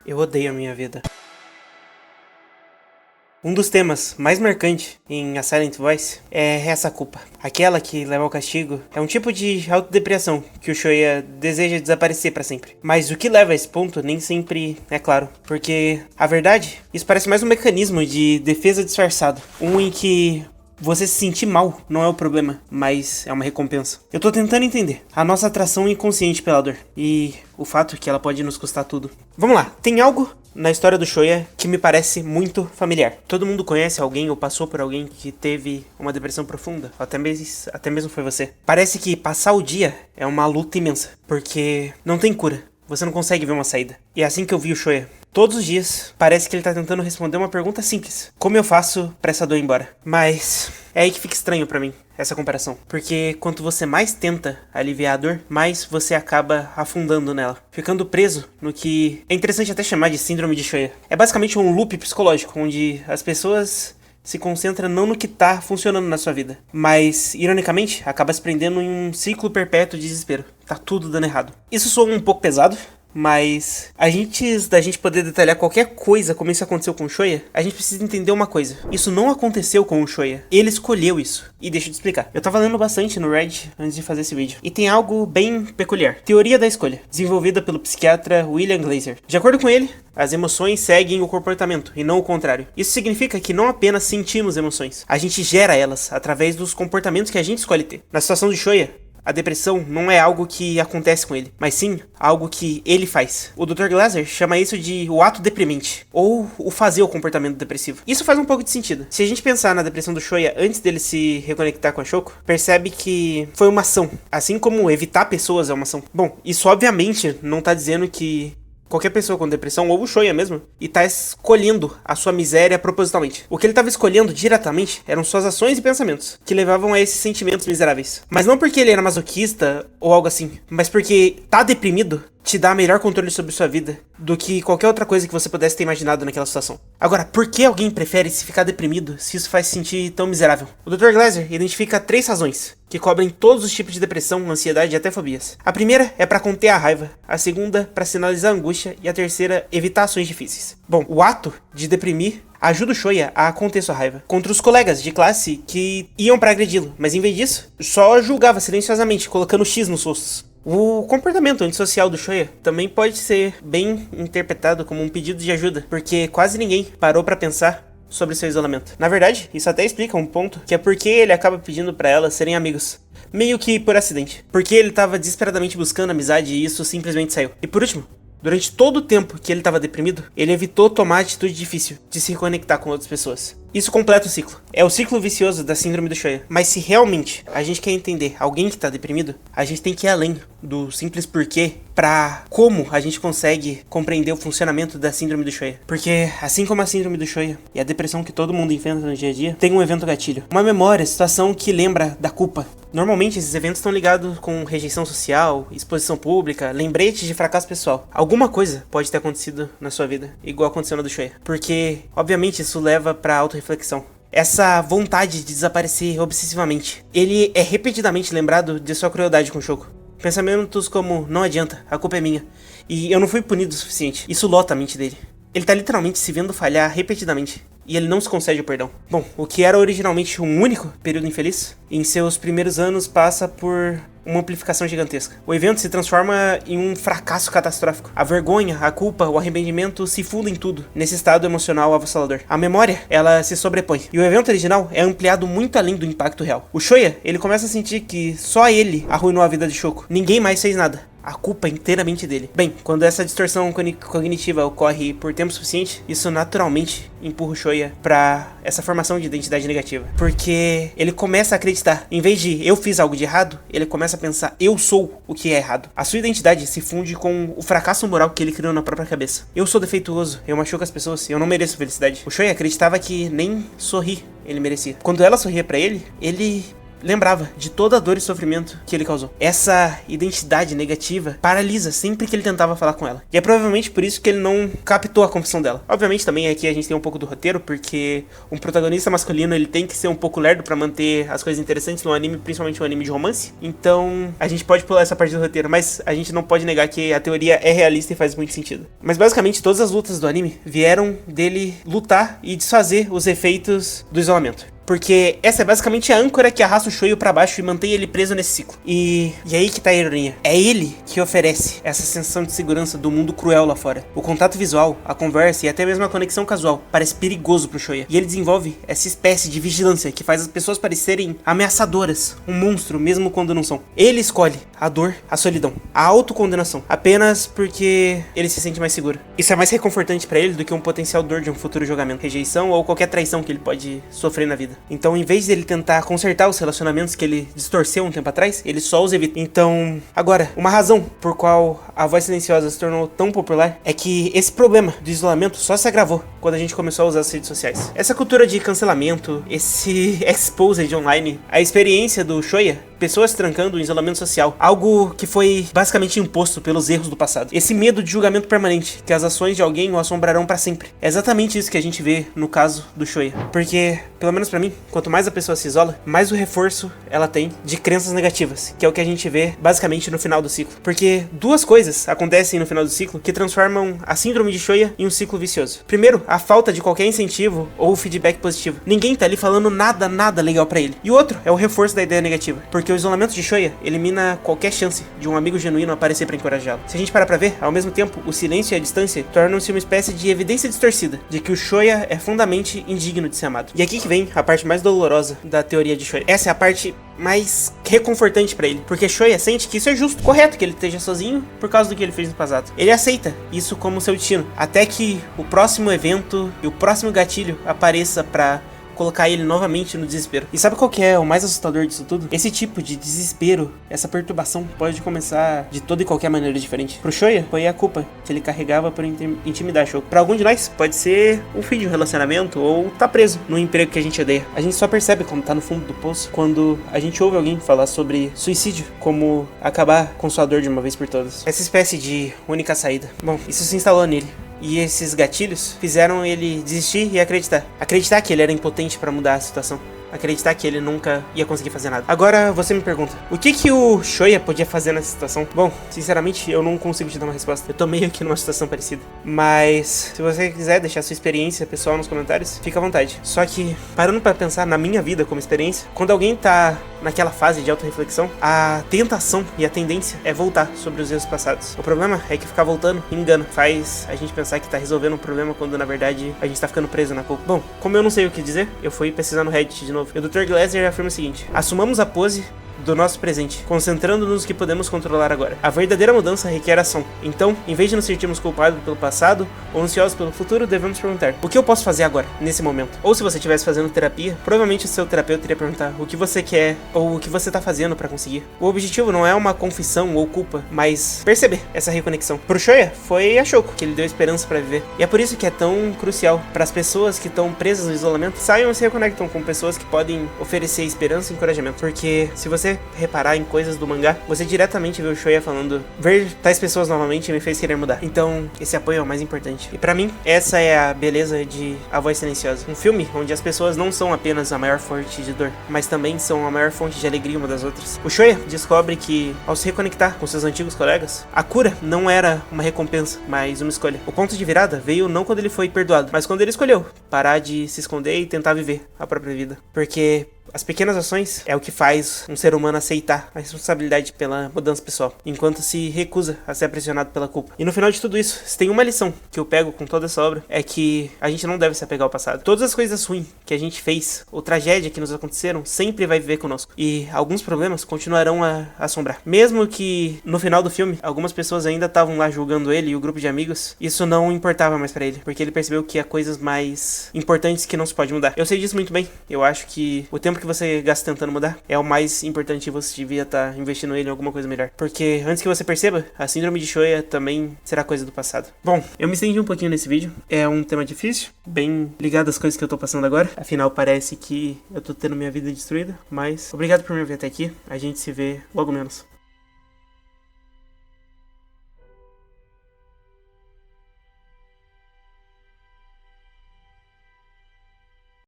Eu odeio a minha vida. Um dos temas mais marcantes em A Silent Voice é essa culpa. Aquela que leva ao castigo é um tipo de autodepressão que o Shoya deseja desaparecer pra sempre. Mas o que leva a esse ponto nem sempre é claro. Porque, a verdade, isso parece mais um mecanismo de defesa disfarçado. Um em que você se sentir mal não é o problema, mas é uma recompensa. Eu tô tentando entender a nossa atração inconsciente pela dor e o fato que ela pode nos custar tudo. Vamos lá, tem algo na história do Shoya que me parece muito familiar. Todo mundo conhece alguém ou passou por alguém que teve uma depressão profunda, ou até mesmo foi você. Parece que passar o dia é uma luta imensa, porque não tem cura. Você não consegue ver uma saída. E é assim que eu vi o Shoya. Todos os dias, parece que ele tá tentando responder uma pergunta simples. Como eu faço pra essa dor ir embora? Mas é aí que fica estranho pra mim, essa comparação. Porque quanto você mais tenta aliviar a dor, mais você acaba afundando nela. Ficando preso no que é interessante até chamar de síndrome de Shoya. É basicamente um loop psicológico, onde as pessoas se concentra não no que tá funcionando na sua vida, mas, ironicamente, acaba se prendendo em um ciclo perpétuo de desespero. Tá tudo dando errado. Isso soa um pouco pesado, mas antes da gente poder detalhar qualquer coisa como isso aconteceu com o Shoya, a gente precisa entender uma coisa. Isso não aconteceu com o Shoya. Ele escolheu isso. E deixa eu te explicar. Eu tava lendo bastante no Reddit antes de fazer esse vídeo. E tem algo bem peculiar. Teoria da escolha, desenvolvida pelo psiquiatra William Glazer. De acordo com ele, as emoções seguem o comportamento e não o contrário. Isso significa que não apenas sentimos emoções, a gente gera elas através dos comportamentos que a gente escolhe ter. Na situação do Shoya, a depressão não é algo que acontece com ele, mas sim algo que ele faz. O Dr. Glaser chama isso de o ato deprimente, ou o fazer o comportamento depressivo. Isso faz um pouco de sentido. Se a gente pensar na depressão do Shoya antes dele se reconectar com a Shoko, percebe que foi uma ação, assim como evitar pessoas é uma ação. Bom, isso obviamente não tá dizendo que qualquer pessoa com depressão, ou o Shoya mesmo, e tá escolhendo a sua miséria propositalmente. O que ele tava escolhendo diretamente eram suas ações e pensamentos, que levavam a esses sentimentos miseráveis. Mas não porque ele era masoquista ou algo assim, mas porque tá deprimido te dá melhor controle sobre sua vida do que qualquer outra coisa que você pudesse ter imaginado naquela situação. Agora, por que alguém prefere se ficar deprimido se isso faz se sentir tão miserável? O Dr. Glaser identifica 3 razões que cobrem todos os tipos de depressão, ansiedade e até fobias. A primeira é para conter a raiva, a segunda para sinalizar a angústia e a terceira evitar ações difíceis. Bom, o ato de deprimir ajuda o Shoya a conter sua raiva contra os colegas de classe que iam para agredi-lo, mas em vez disso, só julgava silenciosamente, colocando X nos rostos. O comportamento antissocial do Shoya também pode ser bem interpretado como um pedido de ajuda, porque quase ninguém parou pra pensar sobre seu isolamento. Na verdade, isso até explica um ponto, que é porque ele acaba pedindo pra elas serem amigos. Meio que por acidente. Porque ele tava desesperadamente buscando amizade e isso simplesmente saiu. E por último, durante todo o tempo que ele estava deprimido, ele evitou tomar a atitude difícil de se reconectar com outras pessoas. Isso completa o ciclo. É o ciclo vicioso da síndrome do Shoya. Mas se realmente a gente quer entender alguém que está deprimido, a gente tem que ir além do simples porquê para como a gente consegue compreender o funcionamento da síndrome do Shoya. Porque assim como a síndrome do Shoya e a depressão que todo mundo enfrenta no dia a dia, tem um evento gatilho. Uma memória, situação que lembra da culpa. Normalmente esses eventos estão ligados com rejeição social, exposição pública, lembretes de fracasso pessoal. Alguma coisa pode ter acontecido na sua vida, igual aconteceu na do Shoya. Porque, obviamente, isso leva pra autorreflexão. Essa vontade de desaparecer obsessivamente. Ele é repetidamente lembrado de sua crueldade com Shoko. Pensamentos como, não adianta, a culpa é minha. E eu não fui punido o suficiente. Isso lota a mente dele. Ele tá literalmente se vendo falhar repetidamente. E ele não se concede o perdão. Bom, o que era originalmente um único período infeliz, em seus primeiros anos passa por uma amplificação gigantesca. O evento se transforma em um fracasso catastrófico. A vergonha, a culpa, o arrependimento se fundem tudo nesse estado emocional avassalador. A memória, ela se sobrepõe. E o evento original é ampliado muito além do impacto real. O Shoya, ele começa a sentir que só ele arruinou a vida de Shoko. Ninguém mais fez nada. A culpa é inteiramente dele. Bem, quando essa distorção cognitiva ocorre por tempo suficiente, isso naturalmente empurra o Shoya pra essa formação de identidade negativa. Porque ele começa a acreditar, em vez de eu fiz algo de errado, ele começa a pensar eu sou o que é errado. A sua identidade se funde com o fracasso moral que ele criou na própria cabeça. Eu sou defeituoso, eu machuco as pessoas, eu não mereço felicidade. O Shoya acreditava que nem sorrir ele merecia. Quando ela sorria pra ele lembrava de toda a dor e sofrimento que ele causou. Essa identidade negativa paralisa sempre que ele tentava falar com ela. E é provavelmente por isso que ele não captou a confissão dela. Obviamente também aqui a gente tem um pouco do roteiro, porque um protagonista masculino ele tem que ser um pouco lerdo pra manter as coisas interessantes no anime, principalmente um anime de romance. Então a gente pode pular essa parte do roteiro, mas a gente não pode negar que a teoria é realista e faz muito sentido. Mas basicamente todas as lutas do anime vieram dele lutar e desfazer os efeitos do isolamento. Porque essa é basicamente a âncora que arrasta o Shoyo pra baixo e mantém ele preso nesse ciclo. E aí que tá a ironia. É ele que oferece essa sensação de segurança do mundo cruel lá fora. O contato visual, a conversa e até mesmo a conexão casual parece perigoso pro Shoya. E ele desenvolve essa espécie de vigilância que faz as pessoas parecerem ameaçadoras, um monstro mesmo quando não são. Ele escolhe a dor, a solidão, a autocondenação, apenas porque ele se sente mais seguro. Isso é mais reconfortante pra ele do que um potencial dor de um futuro julgamento, rejeição ou qualquer traição que ele pode sofrer na vida. Então, em vez de ele tentar consertar os relacionamentos que ele distorceu um tempo atrás, ele só os evita. Então, agora, uma razão por qual a Voz Silenciosa se tornou tão popular é que esse problema do isolamento só se agravou quando a gente começou a usar as redes sociais. Essa cultura de cancelamento, esse exposed online, a experiência do Shoya, pessoas trancando o isolamento social, algo que foi basicamente imposto pelos erros do passado. Esse medo de julgamento permanente, que as ações de alguém o assombrarão pra sempre. É exatamente isso que a gente vê no caso do Shoya. Porque, pelo menos pra mim, quanto mais a pessoa se isola, mais o reforço ela tem de crenças negativas, que é o que a gente vê basicamente no final do ciclo. Porque duas coisas acontecem no final do ciclo que transformam a síndrome de Shoya em um ciclo vicioso. Primeiro, a falta de qualquer incentivo ou feedback positivo. Ninguém tá ali falando nada legal pra ele. E o outro é o reforço da ideia negativa. Porque o isolamento de Shoya elimina qualquer chance de um amigo genuíno aparecer pra encorajá-lo. Se a gente parar pra ver, ao mesmo tempo, o silêncio e a distância tornam-se uma espécie de evidência distorcida de que o Shoya é fundamentalmente indigno de ser amado. E aqui que vem a parte mais dolorosa da teoria de Shoya. Essa é a parte mais reconfortante pra ele, porque Shoya sente que isso é justo, correto, que ele esteja sozinho por causa do que ele fez no passado. Ele aceita isso como seu destino, até que o próximo evento e o próximo gatilho apareça pra colocar ele novamente no desespero. E sabe qual que é o mais assustador disso tudo? Esse tipo de desespero, essa perturbação pode começar de toda e qualquer maneira diferente. Pro Shoya, foi a culpa que ele carregava por intimidar Shoko. Pra algum de nós, pode ser o fim de um relacionamento ou tá preso no emprego que a gente odeia. A gente só percebe quando tá no fundo do poço quando a gente ouve alguém falar sobre suicídio, como acabar com sua dor de uma vez por todas. Essa espécie de única saída. Bom, isso se instalou nele. E esses gatilhos fizeram ele desistir e acreditar. Acreditar que ele era impotente pra mudar a situação. Acreditar que ele nunca ia conseguir fazer nada. Agora você me pergunta, o que o Shoya podia fazer nessa situação? Bom, sinceramente eu não consigo te dar uma resposta. Eu tô meio que numa situação parecida. Mas se você quiser deixar sua experiência pessoal nos comentários, fica à vontade. Só que, parando pra pensar na minha vida como experiência, quando alguém tá naquela fase de autorreflexão, a tentação e a tendência é voltar sobre os erros passados. O problema é que ficar voltando engana. Faz a gente pensar que tá resolvendo um problema quando na verdade a gente tá ficando preso na culpa. Bom, como eu não sei o que dizer, eu fui pesquisar no Reddit de novo. E o Dr. Glasser afirma o seguinte: assumamos a pose do nosso presente, concentrando-nos no que podemos controlar agora. A verdadeira mudança requer ação. Então, em vez de nos sentirmos culpados pelo passado ou ansiosos pelo futuro, devemos perguntar: o que eu posso fazer agora, nesse momento? Ou se você estivesse fazendo terapia, provavelmente o seu terapeuta iria perguntar o que você quer ou o que você tá fazendo pra conseguir. O objetivo não é uma confissão ou culpa, mas perceber essa reconexão. Pro Shoya, foi a Shoko que ele deu esperança pra viver. E é por isso que é tão crucial para as pessoas que estão presas no isolamento saiam e se reconectam com pessoas que podem oferecer esperança e encorajamento. Porque se você reparar em coisas do mangá, você diretamente vê o Shoya falando: ver tais pessoas novamente me fez querer mudar. Então, esse apoio é o mais importante. E pra mim, essa é a beleza de A Voz Silenciosa. Um filme onde as pessoas não são apenas a maior fonte de dor, mas também são a maior fonte de alegria uma das outras. O Shoya descobre que, ao se reconectar com seus antigos colegas, a cura não era uma recompensa, mas uma escolha. O ponto de virada veio não quando ele foi perdoado, mas quando ele escolheu parar de se esconder e tentar viver a própria vida. Porque as pequenas ações é o que faz um ser humano aceitar a responsabilidade pela mudança pessoal, enquanto se recusa a ser aprisionado pela culpa. E no final de tudo isso, se tem uma lição que eu pego com toda essa obra, é que a gente não deve se apegar ao passado. Todas as coisas ruins que a gente fez, ou tragédia que nos aconteceram, sempre vai viver conosco. E alguns problemas continuarão a assombrar. Mesmo que no final do filme, algumas pessoas ainda estavam lá julgando ele e o grupo de amigos, isso não importava mais pra ele, porque ele percebeu que há coisas mais importantes que não se pode mudar. Eu sei disso muito bem. Eu acho que o tempo tempo que você gasta tentando mudar é o mais importante, e você devia estar investindo ele em alguma coisa melhor. Porque antes que você perceba, a síndrome de Shoya também será coisa do passado. Bom, eu me estendi um pouquinho nesse vídeo. É um tema difícil, bem ligado às coisas que eu tô passando agora. Afinal, parece que eu tô tendo minha vida destruída. Mas obrigado por me ver até aqui. A gente se vê logo menos.